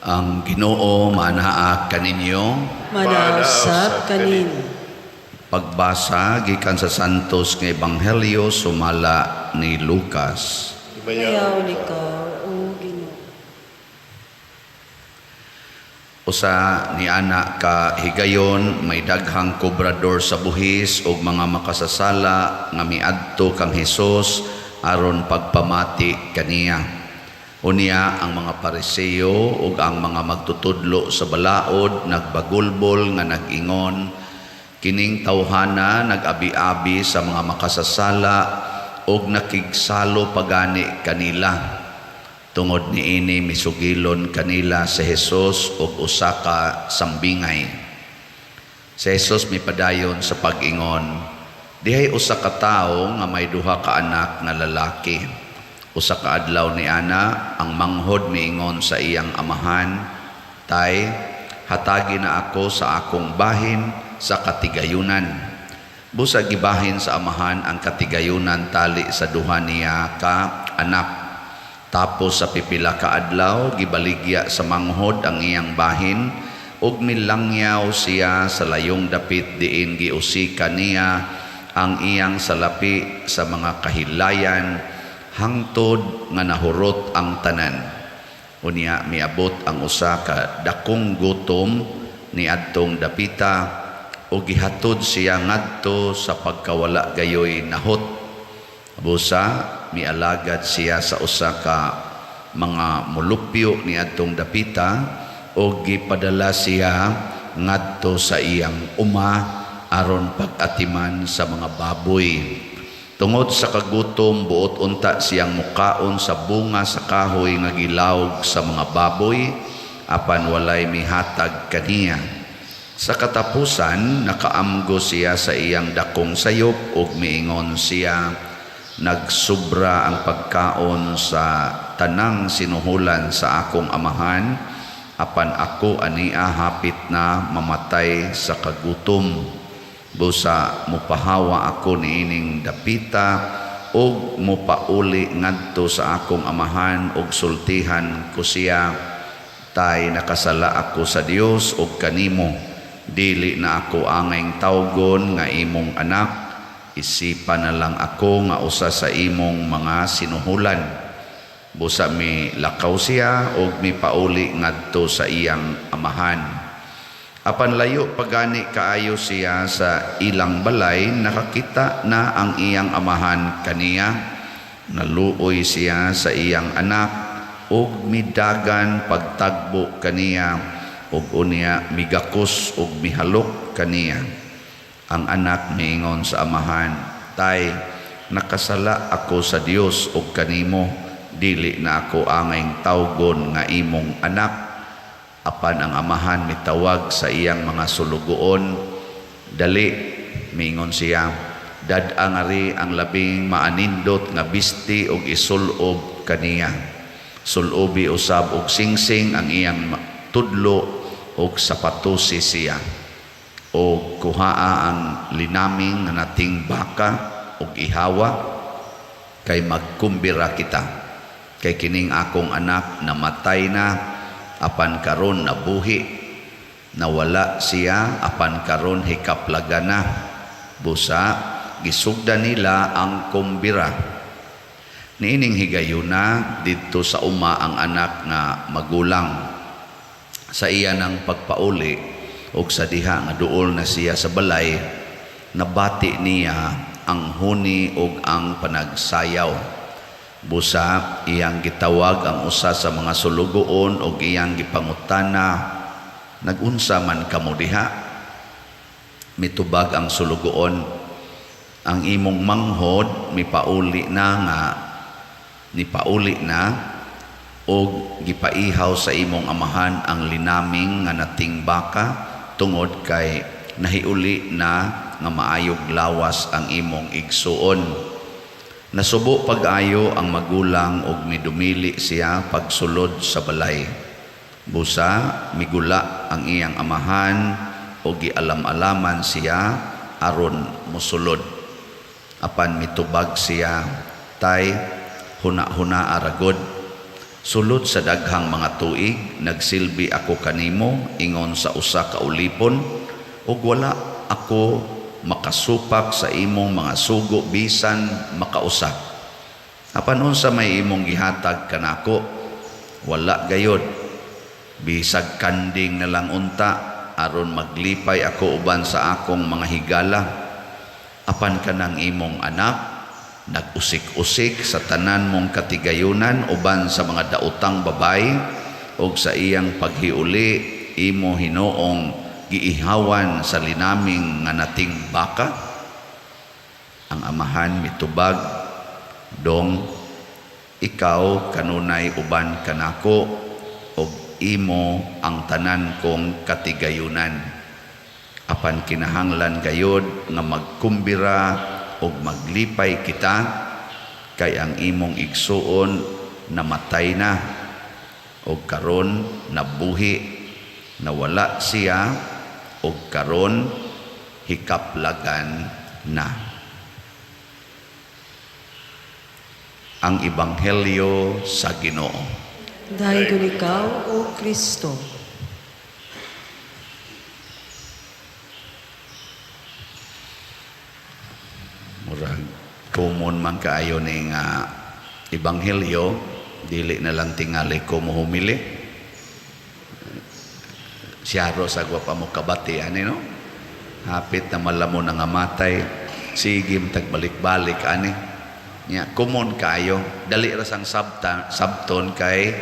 Ang Ginoo manaa kaninyo. Manaasap kanin. Pagbasa gikan sa Santos nga Ebanghelyo sumala ni Lucas. Mayaw ni ka, o Ginoo. Usa ni ana ka higayon may daghang kobrador sa buhis ug mga makasasala nga miadto kang Hesus aron pagpamati kaniya. Unya ang mga Pariseo ug ang mga magtutudlo sa balaod nagbagulbol nga nag-ingon, kining tawhana nag-abi-abi sa mga makasasala ug nakigsalo pagani kanila. Tungod niini misugilon kanila si Hesus ug usa ka sambingay. Si Hesus mipadayon sa pag-ingon, dihay usa ka tawo nga may duha ka anak nga lalaki. Usa ka adlaw ni ana ang manghod miingon sa iyang amahan, tay, hatagi na ako sa akong bahin sa katigayunan. Busa gibahin sa amahan ang katigayunan tali sa duha niya ka anak. Tapos sa pipila ka adlaw gibaligya sa manghod ang iyang bahin ug milangyaw siya sa layong dapit diin giusika niya ang iyang salapi sa mga kahilayan hangtod nga nahurot ang tanan. Unya miabot ang usa ka dakong gutom ni adtong dapita ug gihatod siya ngadto sa pagkawala gayoy nahot. Busa mialagad siya sa usa ka mga mulupyo ni adtong dapita ug gipadala siya ngadto sa iyang uma aron pag-atiman sa mga baboy. Tungod sa kagutom buot unta siyang mukaon sa bunga sa kahoy nga gilawg sa mga baboy apan walay mihatag kaniya. Sa katapusan nakaamgo siya sa iyang dakong sayop ug miingon siya, nagsubra ang pagkaon sa tanang sinuhulan sa akong amahan apan ako ania hapit na mamatay sa kagutom. Busa mupahawa ako niining dapita ug mupauli ngadto sa akong amahan ug sultihan ko siya, tay, nakasala ako sa Dios ug kanimo, dili na ako angayng tawgon nga imong anak, isipan na lang ako nga usa sa imong mga sinuhulan. Busa mi lakaw siya ug mipauli ngadto sa iyang amahan. Apan layo pagani kaayo siya sa ilang balay, nakakita na ang iyang amahan kaniya. Naluoy siya sa iyang anak ug midagan pagtagbo kaniya ug unya migakos ug mihalok kaniya. Ang anak miingon sa amahan, tay, nakasala ako sa Dios ug kanimo, dili na ako angayng tawgon nga imong anak. Apan ang amahan mitawag sa iyang mga sulugoon, dali, miingon siya, dad-a ngari ang labing maanindot nga bisti og isulob kaniya. Sulobi usab og singsing ang iyang tudlo og sapatusi siya. O kuhaa ang linaming nga nating baka og ihawa, kay magkumbira kita. Kay kining akong anak namatay na, apan karon nabuhi, nawala siya, apan karon hikaplaga na. Busa gisugda nila ang kumbira. Niining higayuna didto sa uma ang anak nga magulang. Sa iya nang pagpauli ug sa diha nga duol na siya sa balay, nabati niya ang huni ug ang panagsayaw. Busa iyang gitawag ang usa sa mga sulugoon ug iyang gipangutana, nagunsa man kamo diha? Mitubag ang sulugoon, ang imong manghod mipauli na ug gipaihaw sa imong amahan ang linaming nga nating baka tungod kay nahiuli na nga maayog lawas ang imong igsuon. Nasubo pag-ayo ang magulang ug midumili siya pagsulod sa balay. Busa migula ang iyang amahan ug gialam-alaman siya aron mosulod. Apan mitubag siya, tay, huna-huna aragod, Sulod sa daghang mga tuig, nagsilbi ako kanimo ingon sa usa ka ulipon, ug wala ako makasupak sa imong mga sugo bisan makausap. Apan unsa may imong gihatag kanako, wala gayod. Bisag kanding na lang unta, aron maglipay ako uban sa akong mga higala. Apan kanang imong anak, nag-usik-usik sa tanan mong katigayunan uban sa mga daotang babae, o sa iyang paghiuli, imo hinoong giihawan sa linaming nga nating baka. Ang amahan mitubag, dong, ikaw kanunay uban kanako, og imo ang tanan kong katigayunan. Apan kinahanglan gayod nga magkumbira og maglipay kita, kay ang imong igsuon namatay na, og karon nabuhi, nawala siya, og karon hikaplagan na. Ang Ebanghelyo sa Ginoo. Dayon ikaw, O Kristo. Murag common man kaayo ning Ebanghelyo, dili na lang tingali ko mohumili. Siyaro sa gwa pa mo kabati ani no. Hapit na malamon nga matay, sigim tagbalik-balik ani. Nya common kaayo, dali ra sang sabton kay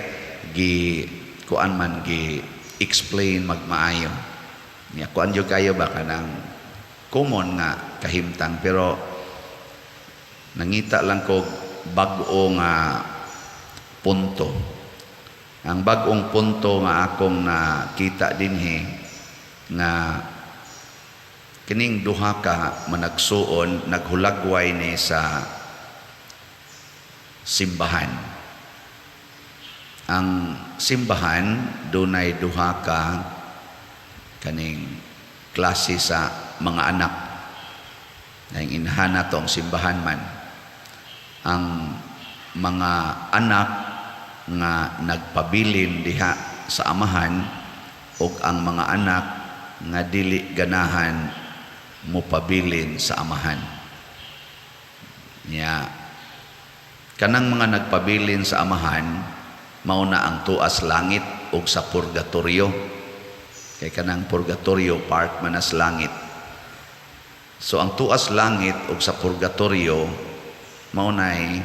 gi kuan man gi explain magmaayo. Nya kuan jud kayo ba kanang common nga kahimtang, pero nangita lang ko bag-o nga punto. Ang bag-ong punto nga akong nakita dinhi nga kining duha ka managsuon naghulagway ni sa simbahan. Ang simbahan dunay duha ka kaning klase sa mga anak. Ang inahan natong simbahan man, ang mga anak nga nagpabilin diha sa amahan, ug ang mga anak nga dili ganahan mupabilin sa amahan. Kanang mga nagpabilin sa amahan, mauna ang tuas langit ug sa purgatorio. Kay kanang purgatorio part man as langit. So ang tuas langit ug sa purgatorio maunay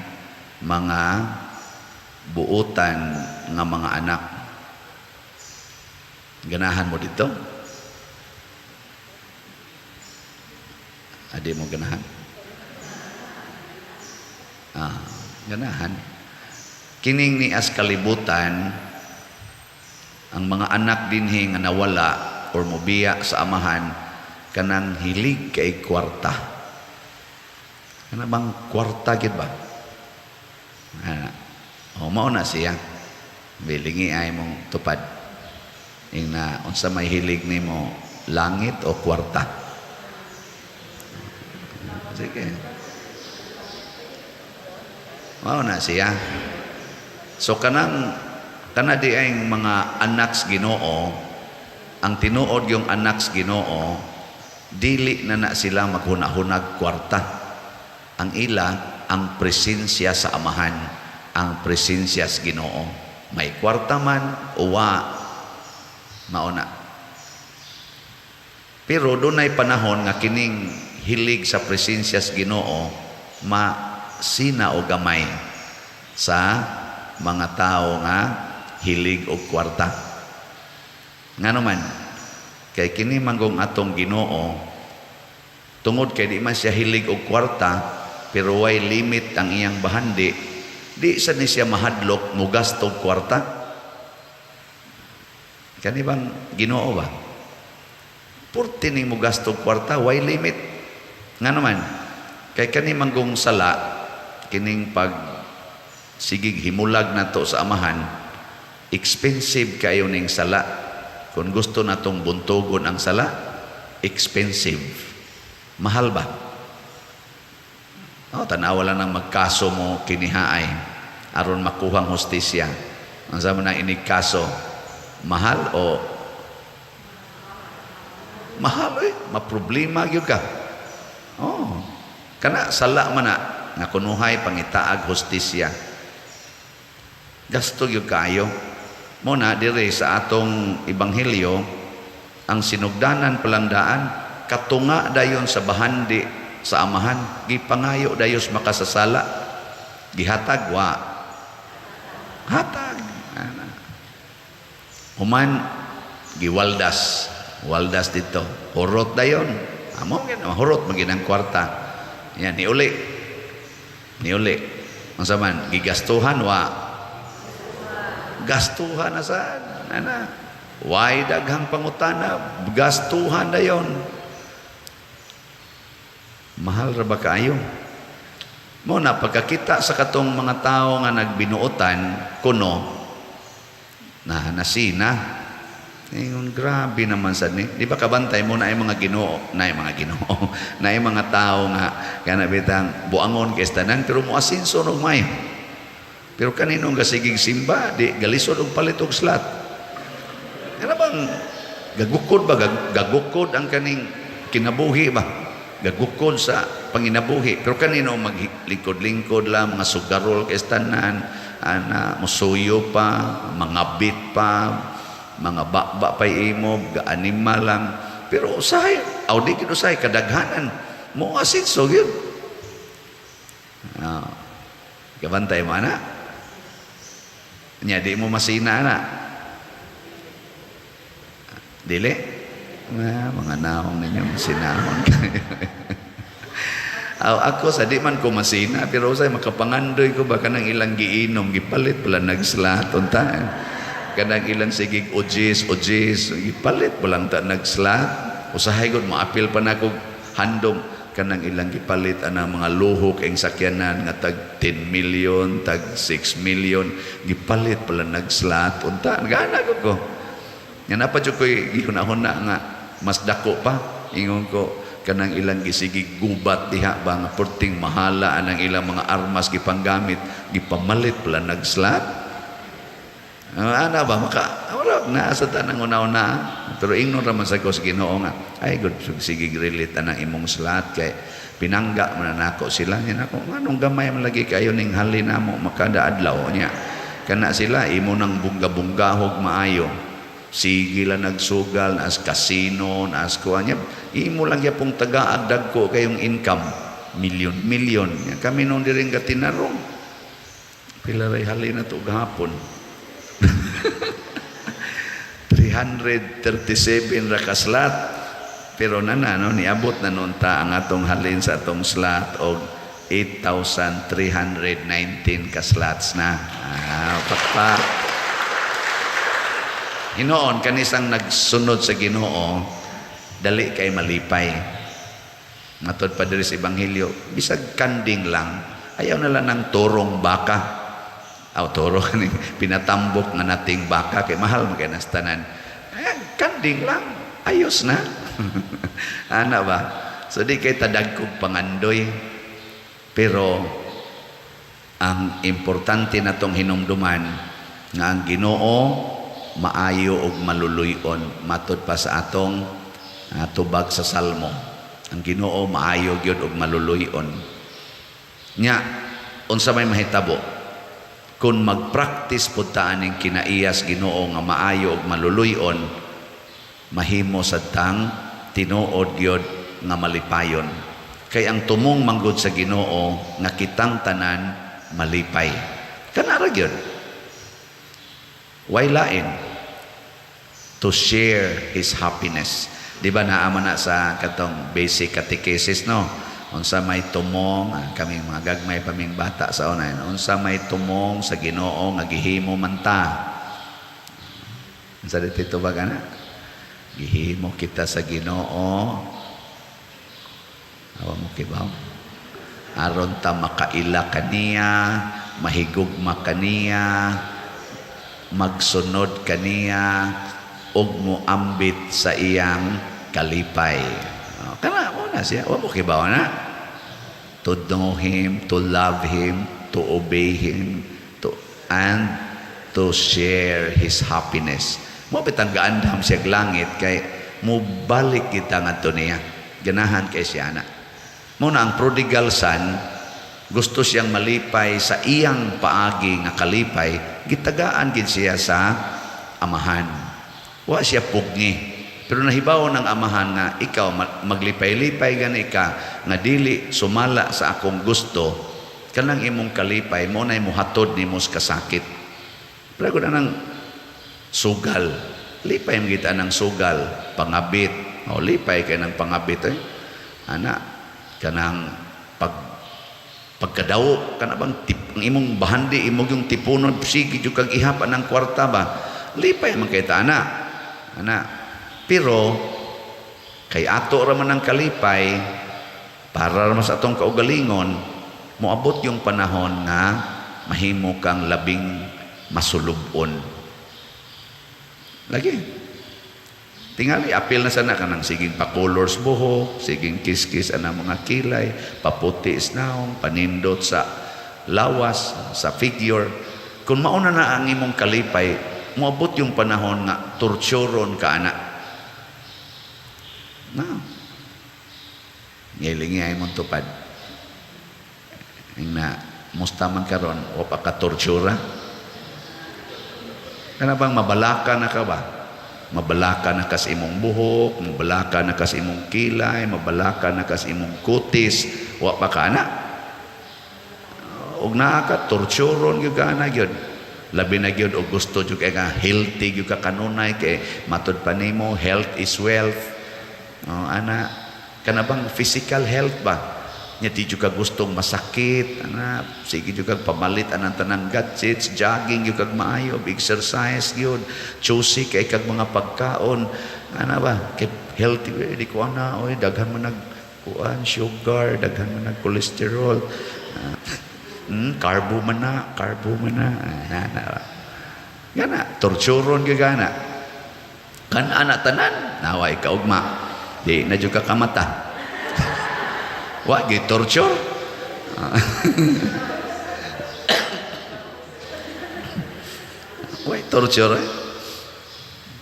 mga buutan nga mga anak. Ganahan mo dito? Adi mo ganahan? Ganahan. Kining ni as kalibutan, ang mga anak dinhi nga nawala or mobiya sa amahan, kanang hilig kay kwarta. Kana bang kwarta gid ba? Mao na siya. Bilingi ay mong tupad. Ing na unsa may hilig nimo, langit o kwarta? Sige. Mao na siya. So kana di ay mga anak sa Ginoo, ang tinuod yung anak sa Ginoo, dili na sila maghunahunag kwarta. Ang ila ang presensya sa amahan, ang presensya sa Ginoo. May kwarta man o wa, mauna. Pero dunay panahon nga kining hilig sa presensya sa Ginoo masina o gamay sa mga tao nga hilig og kwarta. Ngano man kay kini manggong atong Ginoo, tungod kay di man siya hilig og kwarta, pero way limit ang iyang bahandi, di sa ni siya mahadlok mo gasto og kwarta. Kani bang Ginoo ba? Purti ning mo gasto og kwarta, way limit. Ngano man kay kani manggong sala, kining pag sigig himulag nato sa amahan, expensive kayo ning sala. Kung gusto natong buntogon ang sala, expensive. Mahal ba? Tanawa lang ng magkaso mo kinihaay aron makuhang hustisya. Ang sama na inikaso, mahal o mahal maproblema gyud ka. Oh, kana sala man na nga kunuhay pangitaag hustisya. Gasto gyud kayo. Muna dire sa atong ebanghelyo, ang sinugdanan palang katunga dayon sa bahandi sa amahan, gipangayo dayos makasasala, gihatag wa hatag. Human giwaldas, waldas dito, hurot dayon. Amo gyud hurot maginang kwarta. Yan niuli. Unsa man gigastuhan wa gastuhan na saan? Ana. Why daghang pangutana? Gastuhan dayon. Mahal ra ba kaayo? Muna pagkakita sa katong mga tao nga nagbinuotan kuno na nasina. Ingon grabe naman sad ni. Di ba kabantay mo na ay mga Ginoo, na ay mga tao nga kana bitang buangon kay tanan pero mo asinso og may. Pero kaninong gasigig simba, di galisod og palit og slat. Ano bang gagukod ba? Gagukod ang kaning kinabuhi ba? Gagukod sa panginabuhi. Pero kanino maglingkod-lingkod lang, mga sugarol kay tanan, ana, musuyo pa, mga bit pa, mga bakba pa'y imo, ga-anima lang. Pero usahay, di kino usahay, kadaghanan. Mo asinso yun. Kabantay mo, anak. Nya di mo masina na. Dili? Mga naong ninyo masinahon kayo. Ako sa di man ko masina pero usay makapangandoy ko baka nang ilang giinom gipalit pala nagslaton ta. Kanang ilang sigig ojis gipalit pala ta nagslat. Usahay gud maapil pa nako handom kanang ilang gipalit ana mga luhok ing sakyanan nga tag 10 million, tag 6 million gipalit pala nagslat unta gana ko. Yan apa jud koy gihunahuna nga mas dako pa ingon ko kanang ilang gisigig gubat diha ba nga porting mahala anang ilang mga armas gipanggamit gipamalit pala nagslat. Ana ba maka wala na sa tanang una-una pero ingnon ra man sa ko sa Ginoo nga ay good sige relate anang imong slat kay pinangga man nako sila nya nako nganong gamay man lagi kayo ning halin namo makada adlaw nya kana sila imo nang bungga-bunggahog maayo sige lang nagsugal as casino as kuanya imo lang yapong tagaag dagko kayong income million kami nung diring katinarong pila ray halin na to gahapon 337 ra ka slot pero no niabot na nun ta ang atong halin sa atong slot og 8,319 ka slots na pakpak Hinoon kanisang nagsunod sa Ginoo dali kay malipay matod pa diri sa ebanghelyo bisag kanding lang ayaw na lang ng turong baka toro ni pinatambok nga nating baka kay mahal man kay nastanan kanding lang ayos na ana ba so di kay tadagkog pangandoy pero ang importante natong hinumduman nga ang Ginoo maayo og maluluyon matod pa sa atong tubag sa Salmo ang Ginoo maayo gyud og maluluyon nya unsa may mahitabo kung mag-practice pud ta aning kinaiyas Ginoo nga maayo og maluluyon mahimo sad tang tinuod gyud nga malipayon kay ang tumong manggod sa Ginoo nga kitang tanan malipay kanara gyud why lain to share His happiness di ba naama na sa katong basic catechesis no unsa may tumong kaming mga gagmay paming bata sa unay unsa may tumong sa Ginoo nga gihimo man ta unsa dito ba kana gihimo kita sa Ginoo awa mo kibaw aron ta makaila kaniya mahigugma kaniya magsunod kaniya ug moambit sa iyang kalipay kana mo na siya wa mo kibaw na to know Him, to love Him, to obey Him, and to share His happiness. Mo bitang gaandam siya langit kay mo balik kita ngadto niya. Ganahan kay siya na. Mo na ang prodigal son, gusto siyang malipay sa iyang paagi nga kalipay, gitagaan gid siya sa amahan. Wa siya pugni. Pero nahibaw ng amahan nga ikaw maglipay-lipay gani ka nga dili sumala sa akong gusto, kanang imong kalipay mo na imuhatod nimo sa kasakit. Pero kung nang sugal, lipay mo kita ng sugal, pangabit, o lipay kay ng pangabit ana kanang pagkadawo kana bang ang imong bahandi imong yung tipunon sige jud kag ihapan ng kwarta ba, lipay man kay ta ana. Pero kay ato ra man ang kalipay para ra sa atong kaugalingon, moabot yung panahon nga mahimo kang labing masulubon. Lagi. Tingali apil na sana kanang siging pa-colors buhok, siging kiss-kiss ana mga kilay, paputi isnaong, panindot sa lawas, sa figure. Kung mauna na ang imong kalipay, moabot yung panahon nga torturon ka ana. Na. Ngilingay mong tupad. Na musta man karon o pa ka tortura. Kana bang mabalaka na ka ba? Mabalaka na kas imong buhok, mabalaka na kas imong kilay, mabalaka na kas imong kutis, wa pa ka na. Og naa ka torturon gyud ana gyud. Labi na gyud og gusto jud kay ka healthy gyud ka kanunay kay matud pa nimo health is wealth. Ana kana bang physical health ba? Nya di jud ka gustong masakit, ana sige jud kag pamalit anang tanang gadgets, jogging jud kag maayo, exercise gyud, choosy kay kag mga pagkaon, ana ba? Kay healthy di ko ana oy daghan man nag kuan sugar, daghan man nag cholesterol. Carbo man na. Gana, torturon gyud gana. Kan ana tanan, naway kaugma. Di na jud ka kamata. Wa gi torture. Wa torture.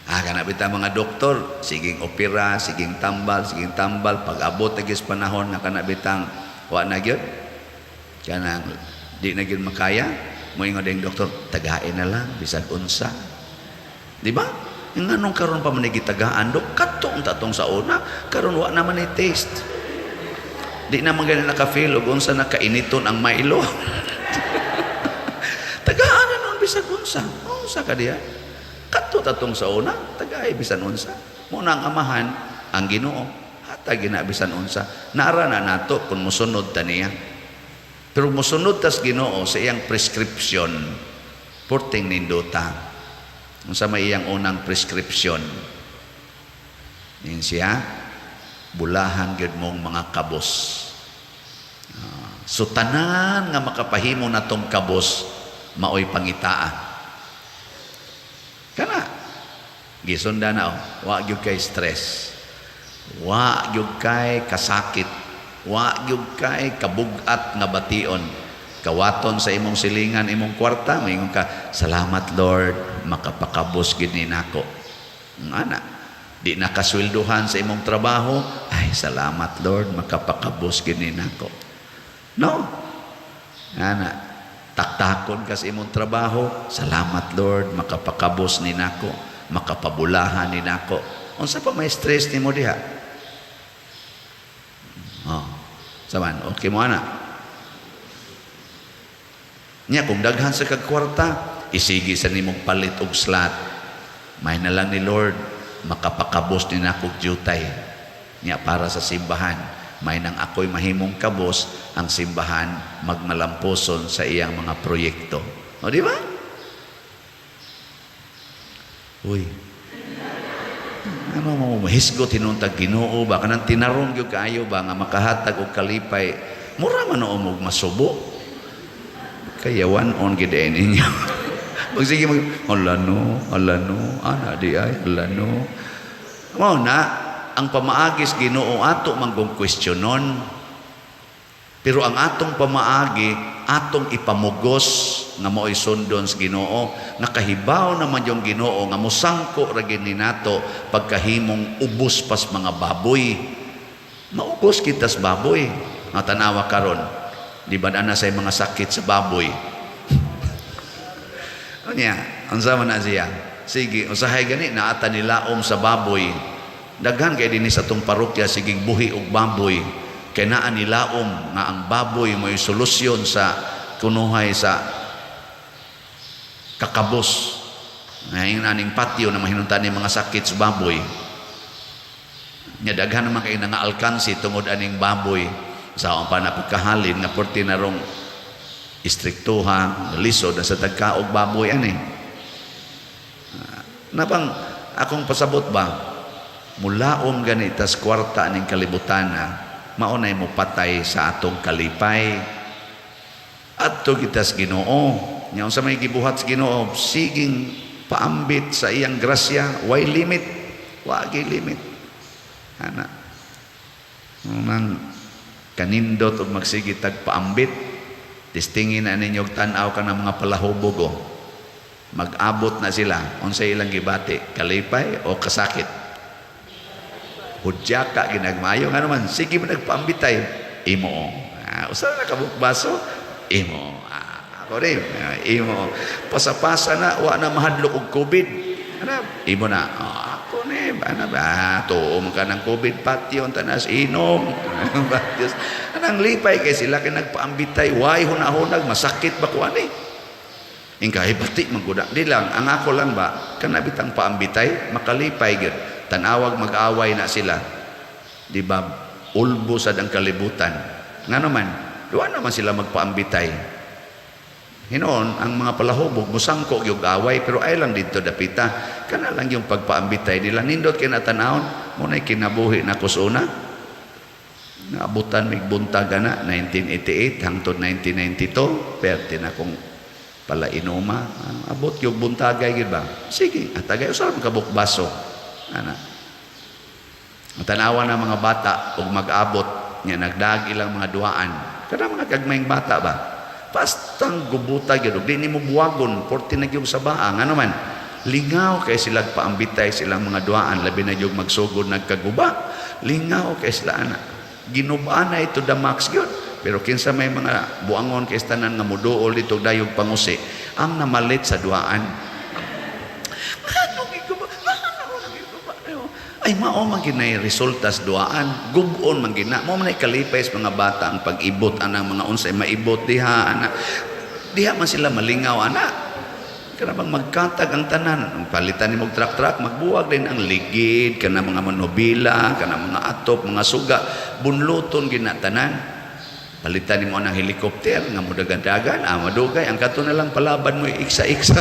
Kana bita mga doktor, siging opera, siging tambal, pag abot agis panahon nga kana bitang wa na gyud. Kanang di na gyud makaya, moingon ding doktor, tagain na lang bisan unsa. Di ba? Nganong karon pa man gitagaan dok katong tatong sa una karon wa naman ni taste. Di naman gani naka-feel og unsa nakainiton ang Milo. Tagaan na nun bisan unsa. Unsa ka diya? Kato tatong sa una, tagaay bisan unsa. Muna ang amahan ang Ginoo, hatag gina bisan unsa. Naara na nato kung mosunod ta niya. Pero mosunod tas Ginoo sa iyang prescription, porting nindota. Unsa may iyang unang prescription? Nin siya, bulahan gyud mong mga kabos. So tanan nga makapahimo natong kabos, maoy pangitaa. Kana, gisunda na wa gyud kay stress. Wa gyud kay kasakit. Wa gyud kay kabugat nga bation. Kawaton sa imong silingan, imong kwarta, moingon ka, salamat Lord, makapakabos gid ni nako. Ana, di nakasweldohan sa imong trabaho, ay salamat Lord, makapakabos gid ni nako. No. Ana, taktakon ka sa imong trabaho, salamat Lord, makapakabos ni nako, makapabulahan ni nako. Unsa pa may stress nimo diha? Saman, okay mo ana. Nya kung daghan sa kagkwarta, isigi sa nimong palit og slot. May na lang ni Lord, makapakabos ni nakog jutay. Nya para sa simbahan, may nang ako'y mahimong kabos, ang simbahan magmalamposon sa iyang mga proyekto. O di ba? Uy. Ano mo mahisgot hinuntag Ginoo ba kanang tinarong gyud kaayo ba nga makahatag og kalipay? Mura man o mog masubo. Kayawan on gidain ninyo. Pag sige alano, ana di ay, alano. Mo na, ang pamaagis Ginoo ato manggong questionon. Pero ang atong pamaagi, atong ipamugos nga mo'y sundon sa Ginoo, nga kahibaw naman yung Ginoo nga musangko ra gid ni nato pagkahimong ubos pas mga baboy. Maubos kita sa baboy. Nga tanawa karon, di ba na say mga sakit sa baboy? Unya, unsa man na siya? Sige, usahay gani naata nilaom sa baboy. Daghan kay dinhi sa tong parokya sigig buhi og baboy. Kay naa nilaom nga ang baboy mo'y solusyon sa kunuhay sa kakabos. Ngayon aning patio na mahinuntan ni mga sakit sa baboy. Nya daghan naman kay nga alkansi tungod aning baboy sa pa na pagkahalin nga porti na rong istriktuha, lisod na sa tagkaog baboy ani. Napang akong pasabot ba, mulaom ganitas kwarta ning kalibutan na maunay mo patay sa atong kalipay. Adto kita sa Ginoo. Nya unsa may gibuhat sa Ginoo, siging paambit sa iyang grasya, way limit, wagi limit. Ana. Nang kanindot og magsige tag paambit. Tistingin na ninyo tanaw ka ng mga palahubog o mag-abot na sila unsay ilang gibati, kalipay o kasakit. Hudya ka ginagmayo nga naman, sige mo nagpaambitay imo. Usa na kabukbaso imo. Ako rin imo. Pasapasa na wa na mahadlok og COVID. Ano? Imo na. Ako ni ana ba tuom ka ng COVID patyon tanas inom. Anang lipay kay sila kay nagpaambitay way hunahunag masakit ba ko ani. Ingkay bati magguda. Di lang ang ako lang ba kanabitang paambitay makalipay gyud. Tanawag mag-away na sila. Di ba ulbo sad ang kalibutan. Nga naman duwa naman sila magpaambitay. Hinoon, ang mga palahubog, musangko yung away, pero ay lang dito dapita. Kana lang yung pagpaambitay nila. Nindot kinatanahon, muna'y kinabuhi na kusuna. Naabutan, migbuntaga na, 1988 hangtod 1992. Perte na kung pala inuma. Abot yung buntagay, ba? Sige, atagay, usalang kabukbaso. Ana. Tanawa ng mga bata, ug mag-abot, niya nagdag ilang mga duaan. Kana mga kagmayng bata ba? Pastang gubuta gyud di nimo buwagon porti na gyud sa baang ano man lingaw kay sila paambitay silang mga duaan labi na gyud magsugod nagkaguba lingaw kay sila ana ginubaan na ito the max gyud pero kinsa may mga buangon kay tanan nga muduol dito dayog pangusi ang namalit sa duaan ay mao man ginay resulta sa duaan gubon man gina mo man kalipay sa mga bata ang pag-ibot anang mga unsay maibot diha ana diha man sila malingaw ana kana bang magkatag ang tanan palitan nimo truck magbuwag din ang ligid kana mga manobila kana mga atop mga suga bunluton gina tanan palitan nimo ang helikopter nga mudagan-dagan madugay ang kato na lang palaban mo iksa-iksa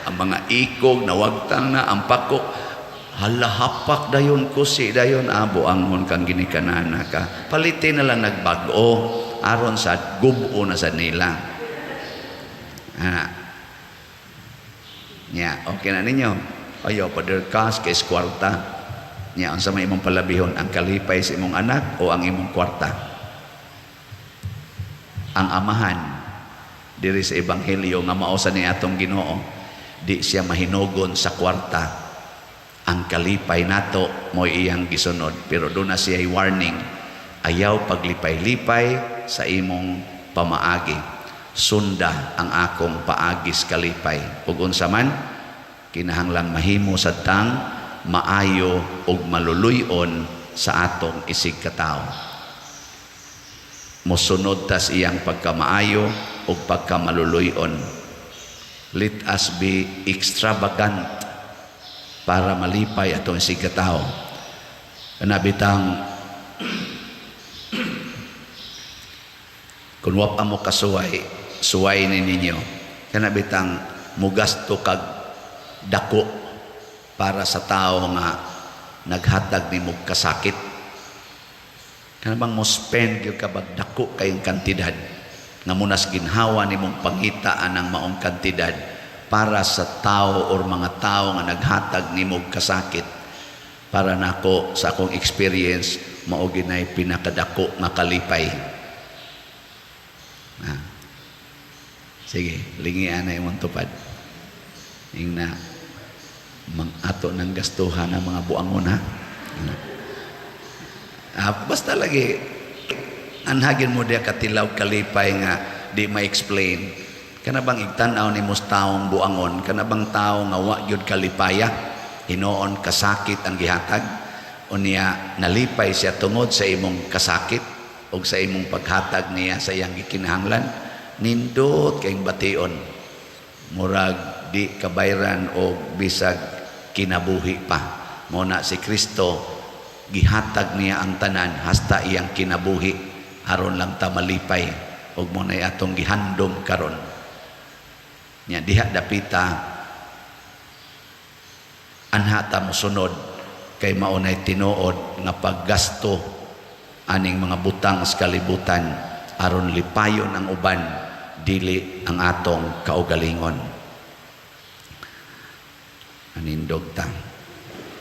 ang mga ikog nawagtang na ang pakok halahapak dayon kusi dayon abo angon kang ginikanana ka palitin na lang nagbago aron sa gubo na sa nila nya okay na ninyo ayo pader kas kay kwarta nya unsa may imong palabihon ang kalipay sa imong anak o ang imong kwarta ang amahan diri sa ebanghelyo nga mao sa ni atong Ginoo di siya mahinugon sa kwarta ang kalipay nato mo iyang gisunod pero doon na siya warning ayaw paglipay-lipay sa imong pamaagi sunda ang akong paagis kalipay ug unsa man kinahanglang mahimo sadtang maayo ug maluluyon sa atong isig katao mosunod tas iyang pagkamaayo ug pagkamaluluyon let us be extravagant para malipay atong sigkatao. Kanabitang kung wapa mo kasuway, suway ni ninyo. Kanabitang mugasto kag dako para sa tao nga naghatag ni mo kasakit. Kanabang mo spend yung kabag dako kayong kantidad nga munas ginhawa ni mong pangitaan ang maong kantidad para sa tao or mga tao nga naghatag nimo kasakit para nako sa akong experience mao ginay pinakadako nga kalipay Ah. Sige, lingian na imong tupad. Ing na ato ng gastuhan ng mga buangon ha. Basta lagi anhagin mo dia katilaw kalipay nga di ma-explain. Kana bang igtanaw ni mos taong buangon, kana bang tao nga wa gyud kalipaya, hinoon kasakit ang gihatag, unya nalipay siya tungod sa imong kasakit o sa imong paghatag niya sa iyang gikinahanglan, nindot kayong bation, murag di kabayran o bisag kinabuhi pa. Muna si Kristo, gihatag niya ang tanan hasta iyang kinabuhi, aron lang ta malipay, o muna'y atong gihandom karon. Nya diha dapita anha ta mosunod kay maunay tinuod nga paggasto aning mga butang sa kalibutan aron lipayon ang uban dili ang atong kaugalingon. Anindog ta.